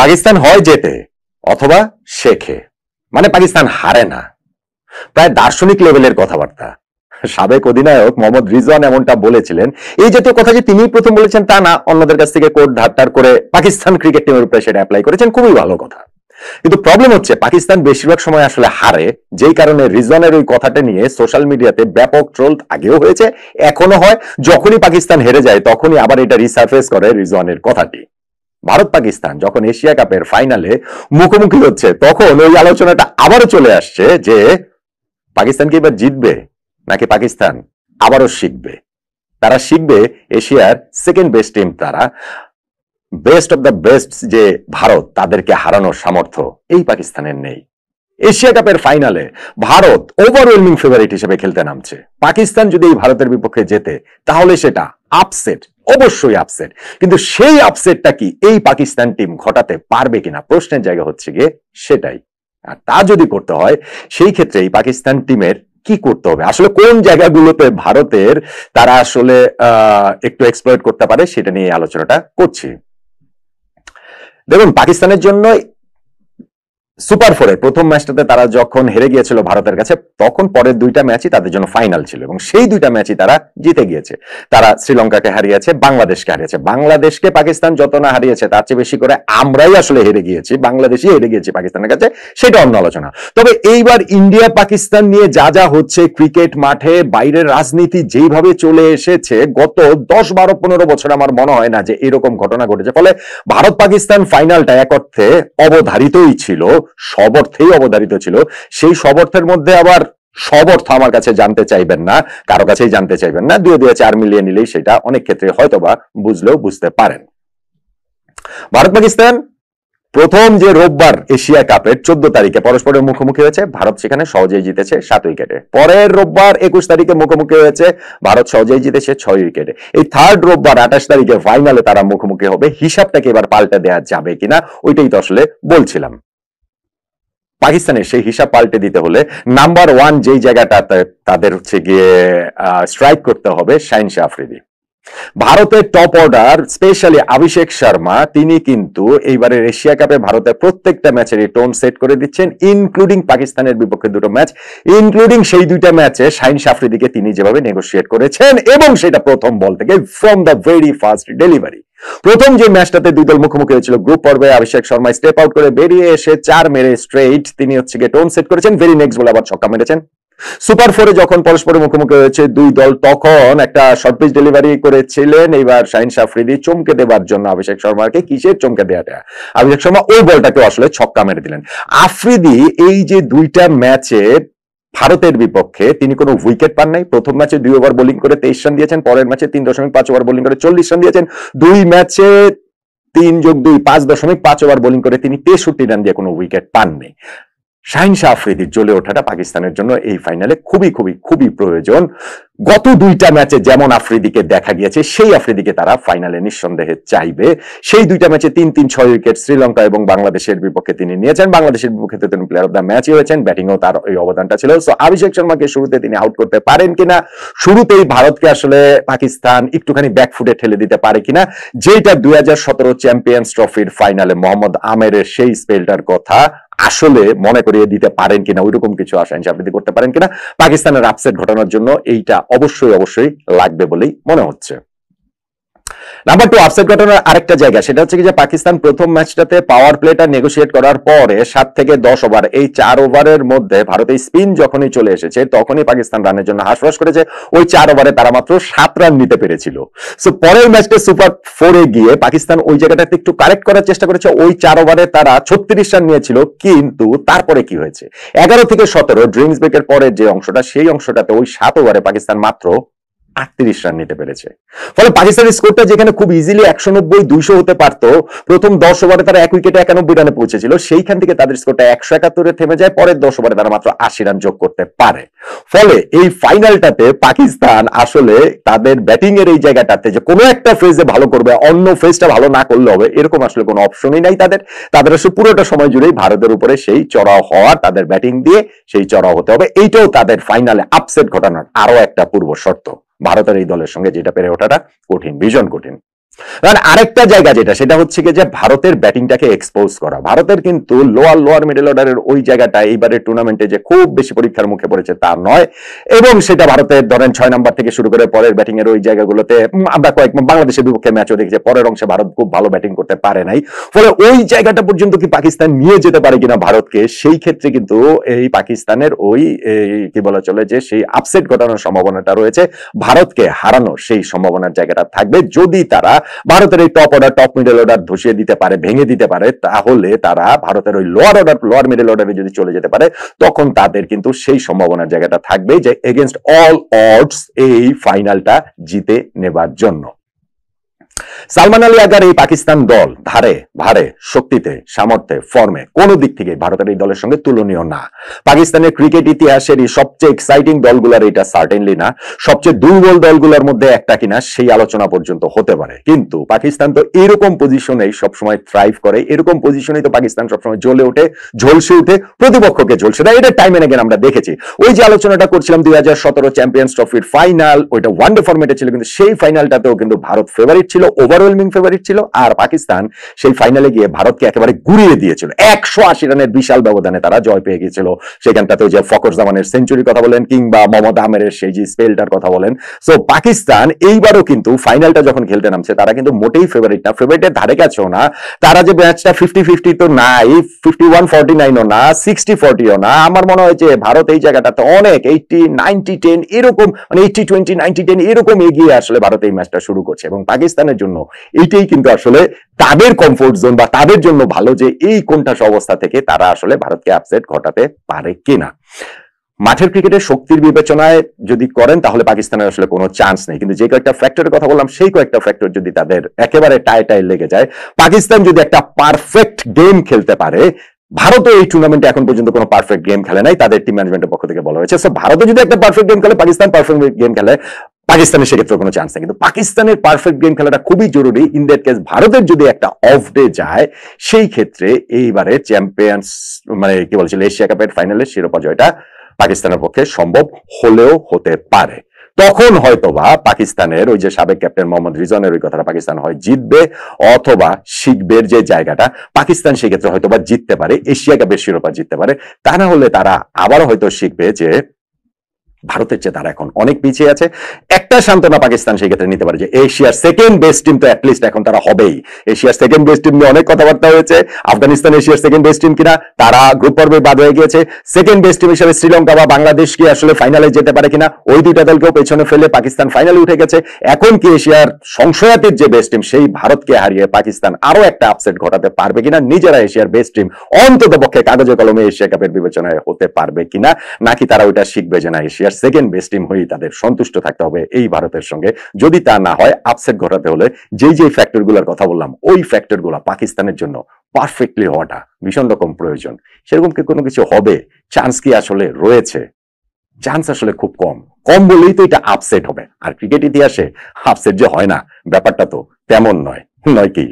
পাকিস্তান হয় জেতে অথবা শেখে, মানে পাকিস্তান হারে না। প্রায় দার্শনিক লেভেলের কথাবার্তা। সাবেক অধিনায়ক মোহাম্মদ রিজওয়ান এমনটা বলেছিলেন। এই জাতীয় কথা যে তিনি প্রথম বলেছেন তা না, অন্যদের কাছ থেকে কোট ধারটার করে পাকিস্তান ক্রিকেট টিমের উপরে সেটা অ্যাপ্লাই করেছেন, খুবই ভালো কথা। কিন্তু প্রবলেম হচ্ছে পাকিস্তান বেশিরভাগ সময় আসলে হারে, যেই কারণে রিজওয়ানের ওই কথাটা নিয়ে সোশ্যাল মিডিয়াতে ব্যাপক ট্রোল আগেও হয়েছে, এখনো হয়। যখনই পাকিস্তান হেরে যায় তখনই আবার এটা রিসার্ফেস করে রিজওয়ানের কথাটি। ভারত পাকিস্তান যখন এশিয়া কাপের ফাইনালে মুখোমুখি হচ্ছে তখন ওই আলোচনাটা আবারও চলে আসছে যে পাকিস্তান কি এবার জিতবে নাকি পাকিস্তান আবারও শিখবে। তারা শিখবে এশিয়ার সেকেন্ড বেস্ট টিম, তারা বেস্ট অফ দ্য বেস্ট যে ভারত, তাদেরকে হারানোর সামর্থ্য এই পাকিস্তানের নেই। এশিয়া কাপের ফাইনালে ভারত ওভারওয়েলমিং ফেভারিট হিসেবে খেলতে নামছে। পাকিস্তান যদি এই ভারতের বিপক্ষে জেতে তাহলে সেটা আপসেট, অবশ্যই আপসেট। কিন্তু সেই আপসেটটা কি এই পাকিস্তান টিম ঘটাতে পারবে কিনা প্রশ্নের জায়গা হচ্ছে গিয়ে সেটাই। আর তা যদি করতে হয় সেই ক্ষেত্রে এই পাকিস্তান টিমের কি করতে হবে, আসলে কোন জায়গাগুলোতে ভারতের তারা আসলে একটু এক্সপ্লয়েট করতে পারে সেটা নিয়ে আলোচনাটা করছি। দেখুন, পাকিস্তানের জন্য সুপার ফোরে প্রথম ম্যাচটাতে তারা যখন হেরে গিয়েছিল ভারতের কাছে, তখন পরের দুইটা ম্যাচই তাদের জন্য ফাইনাল ছিল এবং সেই দুইটা ম্যাচই তারা জিতে গিয়েছে। তারা শ্রীলঙ্কাকে হারিয়েছে, বাংলাদেশকে হারিয়েছে। বাংলাদেশকে পাকিস্তান যত না হারিয়েছে তার চেয়ে বেশি করে আমরাই আসলে হেরে গিয়েছি, বাংলাদেশই হেরে গিয়েছি পাকিস্তানের কাছে, সেটা অন্য আলোচনা। তবে এইবার ইন্ডিয়া পাকিস্তান নিয়ে যা যা হচ্ছে ক্রিকেট মাঠে, বাইরের রাজনীতি যেইভাবে চলে এসেছে গত 10-12-15 বছর, আমার মনে হয় না যে এরকম ঘটনা ঘটেছে। ফলে ভারত পাকিস্তান ফাইনালটা এক অর্থে অবধারিতই ছিল, সব অর্থেই অবধারিত ছিল। সেই সব অর্থের মধ্যে আবার সব অর্থ আমার কাছে জানতে চাইবেন না, কারো কাছেই জানতে চাইবেন না। 2-4 মিলিয়ে নিলেই সেটা অনেক ক্ষেত্রে হয়তোবা বুঝলেও বুঝতে পারেন। ভারত পাকিস্তান প্রথম যে রোববার এশিয়া কাপের 14 তারিখে পরস্পরের মুখোমুখি হয়েছে, ভারত সেখানে সহজেই জিতেছে 7 উইকেটে। পরের রোববার 21 তারিখে মুখোমুখি হয়েছে, ভারত সহজেই জিতেছে 6 উইকেটে। এই থার্ড রোববার 28 তারিখে ফাইনালে তারা মুখোমুখি হবে। হিসাবটাকে এবার পাল্টে দেওয়া যাবে কিনা ওইটাই তো আসলে বলছিলাম। পাকিস্তানের সেই হিসাব পাল্টে দিতে হলে নাম্বার 1 যেই জায়গাটা তাদের হচ্ছে গিয়ে স্ট্রাইক করতে হবে শাহিন-শাহ আফ্রিদি। ভারতের top order specially Abhishek Sharma, তিনি কিন্তু এইবারের এশিয়া কাপে ভারতের প্রত্যেকটা ম্যাচেরই টোন সেট করে দিচ্ছেন, ইনক্লুডিং পাকিস্তানের বিপক্ষে দুটো ম্যাচ, ইনক্লুডিং সেই দুইটা ম্যাচে শাহিন-শাহ আফ্রিদিকে তিনি যেভাবে নেগোশিয়েট করেছেন, এবং সেটা প্রথম বল থেকে from the very first delivery. প্রথম যে ম্যাচটাতে দুই দল মুখোমুখি হয়েছিল গ্রুপ পর্বে, অভিষেক শর্মা স্টেপ আউট করে বেরিয়ে এসে 4 মেরে স্ট্রেইট তিনি হচ্ছে গিয়ে টোন সেট করেছেন, ভেরি নেক্সট বলে আবার ছক্কা মেরেছেন। সুপার ফোরে যখন পরস্পরের মুখোমুখি হয়েছে দুই দল, তখন একটা শর্ট পিচ ডেলিভারি করেছিলেন এইবার শাহিন-শাহ আফ্রিদি চমকে দেবার জন্য অভিষেক শর্মাকে। কিসের চমকে দেওয়াটা, অভিষেক শর্মা ওই বলটাকে আসলে ছক্কা মেরে দিলেন। আফ্রিদি এই যে দুইটা ম্যাচে ভারতের বিপক্ষে তিনি কোনো উইকেট পান নাই। প্রথম ম্যাচে 2 ওভার বোলিং করে 23 রান দিয়েছেন, পরের ম্যাচে 3.5 ওভার বোলিং করে 40 রান দিয়েছেন। 2 ম্যাচে 3+2 5.5 ওভার বোলিং করে তিনি 63 রান দিয়ে কোনো উইকেট পাননি। শাহিন-শাহ আফ্রিদির জ্বলে ওঠাটা পাকিস্তানের জন্য এই ফাইনালে খুবই খুবই খুবই প্রয়োজন। গত দুইটা ম্যাচে যেমন আফ্রিদিকে দেখা গিয়েছে সেই আফ্রিদিকে তারা ফাইনালে নিঃসন্দেহে চাইবে। সেই দুইটা ম্যাচে 3-6 উইকেট শ্রীলঙ্কা এবং বাংলাদেশের বিপক্ষে তিনি নিয়েছেন। বাংলাদেশের বিপক্ষে তিনি প্লেয়ার অফ দ্য ম্যাচই হয়েছেন, ব্যাটিংও তার ওই অবদানটা ছিল। সো অভিষেক শর্মাকে শুরুতে তিনি আউট করতে পারেন কিনা, শুরুতেই ভারতকে আসলে পাকিস্তান একটুখানি ব্যাকফুটে ঠেলে দিতে পারে কিনা, যেটা 2017 চ্যাম্পিয়ন্স ট্রফির ফাইনালে মোহাম্মদ আমেরের সেই স্পেলটার কথা আসলে মনে করিয়ে দিতে পারেন কিনা, ওইরকম কিছু শাহিন-শাহ আফ্রিদি করতে পারেন কিনা, পাকিস্তানের আপসেট ঘটানোর জন্য এইটা অবশ্যই অবশ্যই লাগবে বলেই মনে হচ্ছে। নাম্বার 2, আপসেট ঘটানোর আরেকটা জায়গা, সেটা হচ্ছে কি যে পাকিস্তান প্রথম ম্যাচটাতে পাওয়ার প্লেটা নেগোশিয়েট করার পরে 7 থেকে 10 ওভার, এই 4 ওভারের মধ্যে ভারতের স্পিন যখনই চলে এসেছে তখনই পাকিস্তান রানের জন্য হাঁসফাঁস করেছে। ওই 4 ওভারে তারা মাত্র 7 রান নিতে পেরেছিল। সো পরের ম্যাচটা সুপার 4-এ গিয়ে পাকিস্তান ওই জায়গাটাতে একটু কারেক্ট করার চেষ্টা করেছে। ওই 4 ওভারে তারা 36 রান নিয়েছিল, কিন্তু তারপরে কি হয়েছে 11 থেকে 17 ড্রিমস ব্রেকের পরে যে অংশটা, সেই অংশটাতে ওই 7 ওভারে পাকিস্তান মাত্র 38 রান নিতে পেরেছে। ফলে পাকিস্তানের স্কোরটা যেখানে খুব ইজিলি 190-200 হতে পারতো, প্রথম 10 ওভারে তারা 1 উইকেটে 91 রানে পৌঁছেছিল, সেইখান থেকে তাদের স্কোরটা 171-এ থেমে যায়। পরের 10 ওভারে তারা মাত্র 80 রান যোগ করতে পারে। ফলে এই ফাইনালটাতে পাকিস্তান আসলে তাদের ব্যাটিং এর এই জায়গাটাতে যে কোনো একটা ফেজে ভালো করবে, অন্য ফেজটা ভালো না করলে হবে, এরকম আসলে কোনো অপশনই নাই তাদের। তাদের আসলে পুরোটা সময় জুড়েই ভারতের উপরে সেই চড়াও হওয়ার, তাদের ব্যাটিং দিয়ে সেই চড়াও হতে হবে। এইটাও তাদের ফাইনালে আপসেট ঘটানোর আরো একটা পূর্ব শর্ত। ভারতের এই দলের সঙ্গে যেটা পেরে ওঠাটা কঠিন, ভীষণ কঠিন। কারণ আরেকটা জায়গা যেটা সেটা হচ্ছে কি যে ভারতের ব্যাটিংটাকে এক্সপোজ করা। ভারতের কিন্তু লোয়ার মিডল অর্ডারের ওই জায়গাটা এইবারের টুর্নামেন্টে যে খুব বেশি পরীক্ষার মুখে পড়েছে তা নয়, এবং সেটা ভারতের ধরেন 6 নম্বর থেকে শুরু করে পরের ব্যাটিং এর ওই জায়গাগুলোতে আমরা বাংলাদেশের বিপক্ষে ম্যাচও দেখেছি, পরের অংশে ভারত খুব ভালো ব্যাটিং করতে পারে নাই। ফলে ওই জায়গাটা পর্যন্ত কি পাকিস্তান নিয়ে যেতে পারে কিনা ভারতকে, সেই ক্ষেত্রে কিন্তু এই পাকিস্তানের ওই কি বলা চলে যে সেই আপসেট ঘটানোর সম্ভাবনাটা রয়েছে, ভারতকে হারানোর সেই সম্ভাবনার জায়গাটা থাকবে। যদি তারা ভারতের এই top order top middle order ধসিয়ে দিতে পারে, ভেঙে দিতে পারে, তাহলে তারা ভারতের ওই লোয়ার মিডল অর্ডারে যদি চলে যেতে পারে, তখন তাদের কিন্তু সেই সম্ভাবনার জায়গাটা থাকবে যে এগেইনস্ট অল অডস এই ফাইনালটা জিতে নেবার জন্য। সালমান আলী আগার এই পাকিস্তান দল ধারে ভারে, শক্তিতে, সামর্থ্যে, ফর্মে কোনো দিক থেকে ভারতের এই দলের সঙ্গে তুলনীয় না। পাকিস্তানের ক্রিকেট ইতিহাসের এই সবচেয়ে এক্সাইটিং দলগুলোর এটা সার্টেনলি না, সবচেয়ে দুর্বল দলগুলোর মধ্যে একটা কিনা সেই আলোচনা পর্যন্ত হতে পারে। কিন্তু পাকিস্তান তো এরকম পজিশনেই সবসময় থ্রাইভ করে, এরকম পজিশনেই তো পাকিস্তান সবসময় জ্বলে ওঠে, ঝলসে উঠে, প্রতিপক্ষকে ঝলসে দেয়। এটা টাইম এন্ড এগেইন আমরা দেখেছি। ওই যে আলোচনাটা করছিলাম 2017 চ্যাম্পিয়ন্স ট্রফির ফাইনাল, ওইটা ওয়ানডে ফরম্যাটে ছিল, কিন্তু সেই ফাইনালটাতেও কিন্তু ভারত ফেভারিট ছিল, ওভারওয়েলমিং ফেভারিট ছিল, আর পাকিস্তান সেই ফাইনালে গিয়ে ভারতকে একেবারে গুড়িয়ে দিয়েছিল। 180 রানের বিশাল ব্যবধানে তারা জয় পেয়ে গিয়েছিল। সেখানটাতে যে ফখর জামানের সেঞ্চুরির কথা বলেন কিংবা মোহাম্মদ আমেরের সেই যে স্পেলটার কথা বলেন, সো পাকিস্তান এইবারও কিন্তু ফাইনালটা যখন খেলতে নামছে তারা কিন্তু মোটেই ফেভারিট না, ফেভারিটের ধারে কাছেও না। তারা যে ম্যাচটা 50-50 তো নাই, 51-49ও না, 60-40ও না। আমার মনে হয় যে ভারত এই জায়গাটাতে অনেক 80-90-10 এরকম, মানে 80-20 90-10 এরকম এগিয়ে আসলে ভারত এই ম্যাচটা শুরু করছে, এবং পাকিস্তানের জন্য এটাই কিন্তু আসলে তাদের কমফোর্ট জোন বা তাদের জন্য ভালো যে এই কোনটা অবস্থা থেকে তারা আসলে ভারতকে আপসেট ঘটাতে পারে কিনা। মাঠের ক্রিকেটের শক্তির বিবেচনায় যদি করেন তাহলে পাকিস্তানের আসলে কোনো চান্স নেই, কিন্তু যে কয়েকটা ফ্যাক্টরের কথা বললাম সেই কয়েকটা ফ্যাক্টর যদি তাদের একেবারে টাই লেগে যায়, পাকিস্তান যদি একটা পারফেক্ট গেম খেলতে পারে, ভারতও এই টুর্নামেন্টে এখন পর্যন্ত কোনো পারফেক্ট গেম খেলে নাই, তাদের টিম ম্যানেজমেন্টের পক্ষ থেকে বলা হয়েছে। সো ভারতও যদি একটা পারফেক্ট গেম খেলে, পাকিস্তান পারফেক্ট গেম খেলে, পাকিস্তানের সেক্ষেত্রে কোনো চান্স নেই। কিন্তু পাকিস্তানের পারফেক্ট গেম খেলাটা খুবই জরুরি। ইন দ্যাট কেস ভারতের যদি একটা অফ ডে যায়, সেই ক্ষেত্রে এইবারে চ্যাম্পিয়ন্স মানে কি বলছিল এশিয়া কাপের ফাইনালের শিরোপা জয়টা পাকিস্তানের পক্ষে সম্ভব হলেও হতে পারে। তখন হয়তোবা পাকিস্তানের ওই যে সাবেক ক্যাপ্টেন মোহাম্মদ রিজওয়ানের ওই কথাটা, পাকিস্তান হয় জিতবে অথবা শিখবে যে জায়গাটা, পাকিস্তান সেক্ষেত্রে হয়তোবা জিততে পারে, এশিয়া কাপের শিরোপা জিততে পারে। তা না হলে তারা আবারও হয়তো শিখবে যে ভারতের চেয়ে তারা এখন অনেক পিছিয়ে আছে। একটা সান্ত্বনা পাকিস্তান সেই ক্ষেত্রে নিতে পারে যে এশিয়ার সেকেন্ড বেস্ট টিম তো অ্যাটলিস্ট এখন তারা হবেই। এশিয়ার সেকেন্ড বেস্ট টিম নিয়ে অনেক কথাবার্তা হয়েছে, আফগানিস্তান এশিয়ার সেকেন্ড বেস্ট টিম কিনা, তারা গ্রুপ পর্বে বাদ হয়ে গিয়েছে। সেকেন্ড বেস্ট টিম হিসেবে শ্রীলঙ্কা বা বাংলাদেশ কি আসলে ফাইনালে যেতে পারে কিনা, ওই দুইটা দলকেও পেছনে ফেলে পাকিস্তান ফাইনালে উঠে গেছে। এখন কি এশিয়ার সংশয়াতীত যে বেস্ট টিম সেই ভারতকে হারিয়ে পাকিস্তান আরো একটা আপসেট ঘটাতে পারবে কিনা, নিজেরা এশিয়ার বেস্ট টিম অন্তত পক্ষে কাগজে কলমে এশিয়া কাপের বিবেচনায় হতে পারবে কিনা, নাকি তারা ওইটা শিখবে যে না এশিয়ার সেকেন্ড বেস্ট টিম হয়েই তাদের সন্তুষ্ট থাকতে হবে এই ভারতের সঙ্গে। যদি তা না হয়, আপসেট ঘটাতে হলে যেই ফ্যাক্টর গুলোর কথা বললাম ওই ফ্যাক্টর গুলো পাকিস্তানের জন্য পারফেক্টলি হওয়াটা ভীষণ রকম প্রয়োজন। সেরকম কি কোনো কিছু হবে? চান্স কি আসলে রয়েছে? চান্স আসলে খুব কম বলেই তো এটা আপসেট হবে। আর ক্রিকেট ইতিহাসে আপসেট যে হয় না, ব্যাপারটা তো তেমন নয় কি?